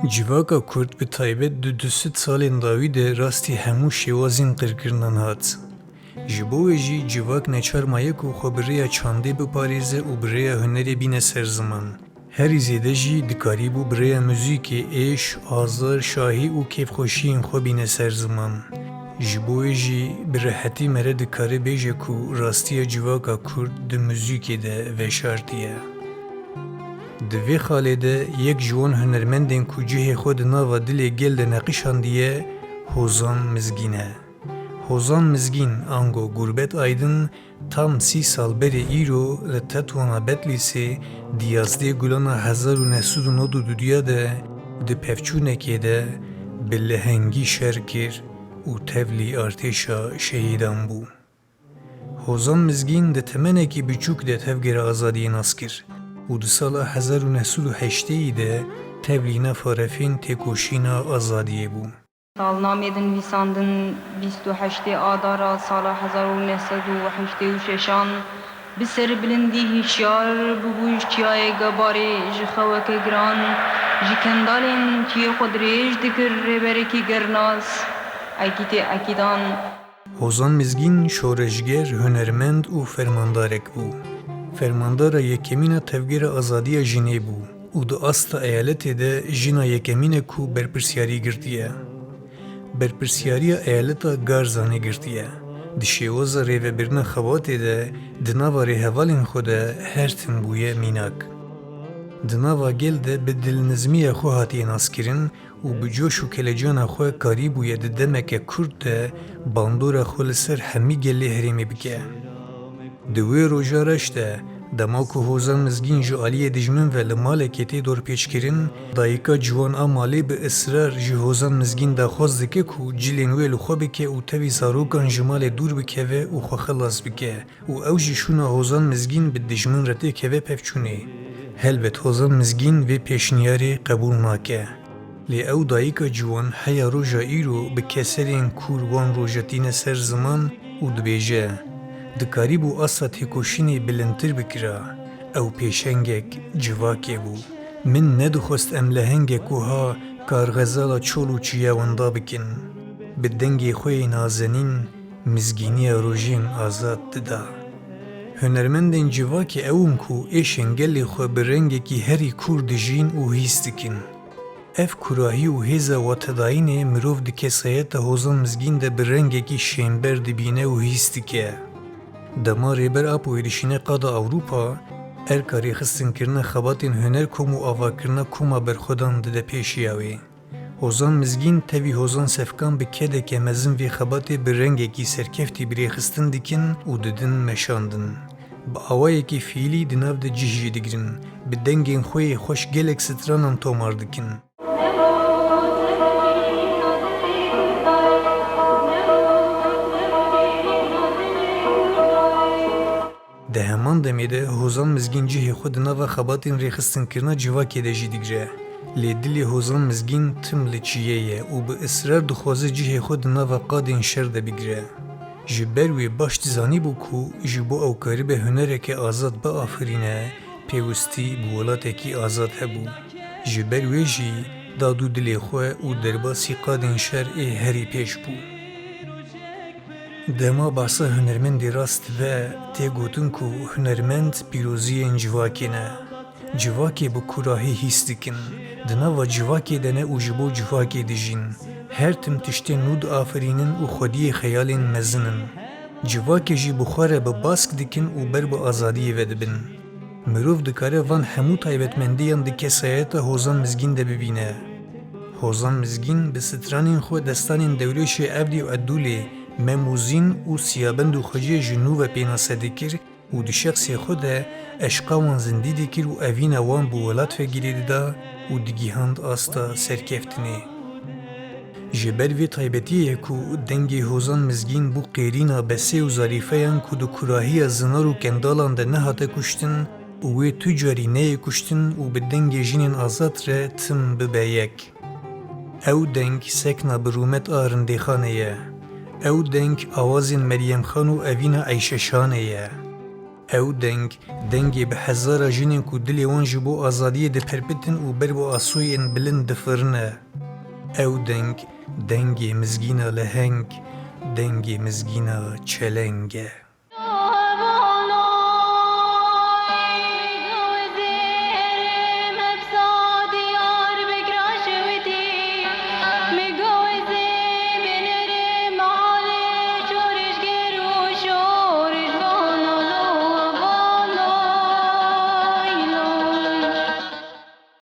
Civaka Kurd bi taybet du 200 salên dawî de rastî hemû şêwazên qirkirinan hat. Ji bo wê jî civak neçar maye ku xwe bi rêya çandê biparêze û bi rêya hunerê bîne ser ziman. Herî zêde jî dikarî bû bi rêya muzîkê êş, azar, şahî û kêfxweşiyên xwe bîne ser ziman. Ji bo wê jî bi rehetî mere dikare bêje ku rastiya civaka Kurd di muzîkê de veşartiye. Di vê xalê de yek ji wan hunermendên ku cihê xwe di nava dilê gel de neqîşandiye Hozan Mizgîn e. Hozan Mizgîn ango Gurbet Aydın tam 30 sal berê îro li Tetwana Bedlîsê di 11 gulana 1992 de di pevçûnekê de bi lehengî şer kir û tevlî artêşa şehîdan bû. Hozan Mizgîn di temenekî biçûk de tevgera azadiyê nas kir û di sala 1980 de tevlî nefa refên têkoşîna azadiyê bû. Salnamê din nivîsandin 28 Adara sala 1986 bi serbilindî hişyar bibû çiyayê gebarê ji xewekê giran ji kendalên çiyê xwe dirêj dikir rêberekî gernas ekîtê ekîdan. Hozan Mizgîn şoreşger, hunermend û fermandarek bû. Fermandara yekemîna tevgera azadiya jinê bû û di asta eyaletê de jina yekemîn e ku berpirsyarî girtiye. Berpirsyariya eyaleta Garzanê girtiye. Di şêwaza rêvebirina xewatê de di nava rêhevalên xwe de her tim bûye mînak. Di nava gel de bi dilnizmiya xwe hatiye naskirin û bi coş û kelecana xwe karî bûye di demeke Kurd de bandora xwe li ser hemî gelê herêmê bike. Di wê roja reş de dema ku Hozan Mizgîn ji aliyê dijmin ve li malekê tê dorpêçkirin, dayika ciwan a malê bi israr ji Hozan Mizgîn daxwaz dike ku cilên wê li xwe bike û tevî zarokan ji malê dûr bikeve û xwe xilas bike û ew jî şûna Hozan Mizgîn bi dijmin re tê keve pevçûnê. Helbet Hozan Mizgîn vê pêşniyarê qebûl nake. Lê ew dayika ciwan heya roja îro bi keserên kûr wan rojetîne ser ziman û dibêje dikarî bû asa têkoşînê bilindtir bikira. Ew pêşengek civakê bû. Min nedixwest em lehengek wiha karxezala çol û çiya wenda bikin. Bi dengê xwe yê nazenîn mizgîniya rojên azad dida. Hunermendên civakê ewin ku êşên gelê xwe bi rengekî herî kûr dijîn û hîs dikin. Ev kurahî û hêza watedayînê mirov di kesayeta Hozan Mizgîn de bi rengekî şênber dibîne û hîs dike. Dema rêber a pûrîşînê qada Ewropa, erka rêxistinkirinê xebatên hunerkom û avakirina koma berxwedan dide pêşiya wê. Hozan Mizgîn tevî Hozan Sefkan bi kedeke mezin vê xebatê bi rengekî serkeftî bi rêxistin dikin û didin meşandin. Bi awayekî fiîlî di nav de cih jî digirin, bi dengên xwe yê xweş gelek stranan tomar dikin. Di heman demê de Hozan Mizgîn cihê xwe di nava xebatên rêxistinkirina civakê de jî digire. Lê dilê Hozan Mizgîn tim li çiyê ye û bi israr dixwaze cihê xwe di nava qadên şer de bigire. Ji ber wê baş dizanî bû ku ji bo ew karibe hunerekê azad biafirîne, pêwîstî bi welatekî azad hebû. Ji ber wê jî dad û dilê xwe û derbasî qadên şer ê herî pêş bû. Dema bahsa hunermendê rast ve tê gotin ku hunermend pîroziyên civakê ne. Civakê bi kurahî hîs dikin. Di nava civakê de ne û ji bo civakê dijîn. Her tim tiştê nû diafirînin û xwediyê xeyalên mezinin. Civakê jî bi xwe re bi bask dikin û ber bi azadiyê ve dibin. Mirov dikare van hemû taybetmendiyan di kesayeta Hozan Mizgîn de bibîne. Hozan Mizgîn bi stranên xwe destanên dewleşê Evdî û Eddûlê memûzîn û siyabend û xeciyê ji nû ve pênase dikir û di şexsê xwe de eşqa wan zindî dikir û evîna wan bi welat ve girê dida û digihand asta serkeftinê. Ji ber vê taybetiyê ku dengê Hozan Mizgîn bû qêrîna besê û zarîfeyan ku di kurahiya zinar û kendalan de nehate kuştin û wê tu carî neyê kuştin û bi dengê jinên azad re tim bibe yek. Ew deng sekna bi rûmet a rindêxanê ye. Ew deng awazên Meryem Xan û evîna Eyşeşanê ye. Ew dengê bi hezara jinên ku dilê wan ji bo azadiyê dipirpitin û ber bi asûyên bilind difirine. Ew dengê mizgîna leheng, dengê mizgîna çeleng e.